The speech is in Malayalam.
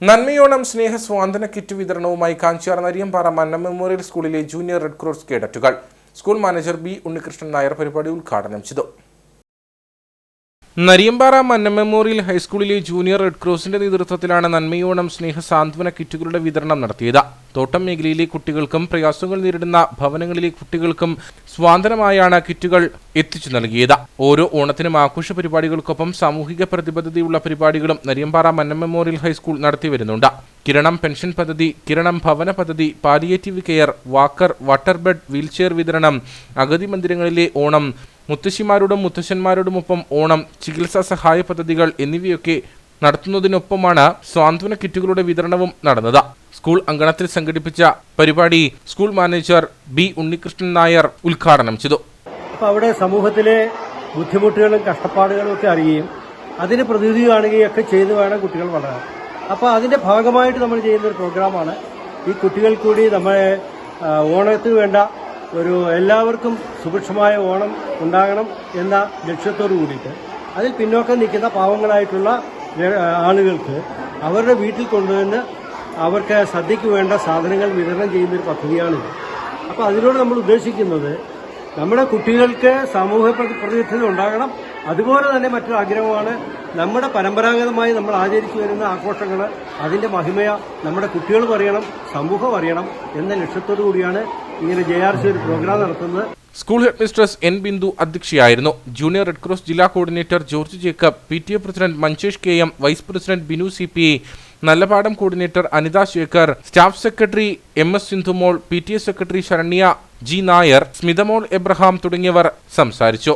നന്മയോണം സ്നേഹ സ്വാതന്ത്ര്യ കിറ്റ് വിതരണവുമായി കാഞ്ചിയാർ നരിയമ്പാറ മന്ന മെമ്മോറിയൽ സ്കൂളിലെ ജൂനിയർ റെഡ് ക്രോസ് കേഡറ്റുകൾ. School manager B Unnikrishnan Nair പരിപാടി ഉദ്ഘാടനം ചെയ്തു. നരിയമ്പാറ മന്ന മെമ്മോറിയൽ ഹൈസ്കൂളിലെ ജൂനിയർ റെഡ് ക്രോസിന്റെ നേതൃത്വത്തിലാണ് നന്മയോണം സ്നേഹ സാന്ത്വന കിറ്റുകളുടെ വിതരണം നടത്തിയത്. തോട്ടം മേഖലയിലെ കുട്ടികൾക്കും പ്രയാസങ്ങൾ നേരിടുന്ന ഭവനങ്ങളിലെ കുട്ടികൾക്കും സ്വാതന്ത്ര്യമായാണ് കിറ്റുകൾ എത്തിച്ചു നൽകിയത്. ഓരോ ഓണത്തിനും ആഘോഷ പരിപാടികൾക്കൊപ്പം സാമൂഹിക പ്രതിബദ്ധതയുള്ള പരിപാടികളും നരിയമ്പാറ മന്ന മെമ്മോറിയൽ ഹൈസ്കൂൾ നടത്തിവരുന്നുണ്ട്. കിരണം പെൻഷൻ പദ്ധതി, കിരണം ഭവന പദ്ധതി, palliative care, walker, water bed, wheelchair വിതരണം, അഗതി മന്ദിരങ്ങളിലെ ഓണം, മുത്തശ്ശിമാരോടും മുത്തശ്ശന്മാരോടുമൊപ്പം ഓണം, ചികിത്സാ സഹായ പദ്ധതികൾ എന്നിവയൊക്കെ നടത്തുന്നതിനൊപ്പമാണ് സാന്ത്വന കിറ്റുകളുടെ വിതരണവും നടന്നത്. സ്കൂൾ അങ്കണത്തിൽ സംഘടിപ്പിച്ച പരിപാടി school manager B Unnikrishnan Nair ഉദ്ഘാടനം ചെയ്തു. അവിടെ സമൂഹത്തിലെ ബുദ്ധിമുട്ടുകളും കഷ്ടപ്പാടുകളും ഒക്കെ അറിയുകയും അതിന് പ്രതിനിധി കാണുകയൊക്കെ ചെയ്തു വേണം കുട്ടികൾ വളരാൻ. അപ്പോൾ അതിന്റെ ഭാഗമായിട്ട് നമ്മൾ ചെയ്യുന്ന ഒരു പ്രോഗ്രാമാണ് ഈ കുട്ടികൾ കൂടി നമ്മളെ ഓണത്തിന് വേണ്ട ഒരു എല്ലാവർക്കും സുഭിക്ഷമായ ഓണം ഉണ്ടാകണം എന്ന ലക്ഷ്യത്തോടു കൂടിയിട്ട് അതിൽ പിന്നോക്കം നിൽക്കുന്ന പാവങ്ങളായിട്ടുള്ള ആളുകൾക്ക് അവരുടെ വീട്ടിൽ കൊണ്ടുവന്ന് അവർക്ക് സദ്യയ്ക്ക് വേണ്ട സാധനങ്ങൾ വിതരണം ചെയ്യുന്നൊരു പദ്ധതിയാണിത്. അപ്പോൾ അതിലൂടെ നമ്മൾ ഉദ്ദേശിക്കുന്നത് നമ്മുടെ കുട്ടികൾക്ക് സാമൂഹ്യ പ്രതിബദ്ധത ഉണ്ടാകണം. അതുപോലെ തന്നെ മറ്റൊരു ആഗ്രഹമാണ് നമ്മുടെ പരമ്പരാഗതമായി നമ്മൾ ആചരിച്ചു വരുന്ന ആഘോഷങ്ങൾ അതിന്റെ മഹിമയ നമ്മുടെ കുട്ടികൾ അറിയണം, സമൂഹം അറിയണം എന്ന ലക്ഷ്യത്തോടു കൂടിയാണ് ഇങ്ങനെ JRC ഒരു പ്രോഗ്രാം നടത്തുന്നത്. School head mistress N Bindu അധ്യക്ഷയായിരുന്നു. ജൂനിയർ റെഡ് ക്രോസ് ജില്ലാ coordinator George Jacob, PTA president Manjesh KM, vice president Binu CPA, Nallapadam coordinator Anitha Sekhar, staff secretary MS Sindhumol, PTA secretary Saranya G Nair, Smithamol Abraham തുടങ്ങിയവർ സംസാരിച്ചു.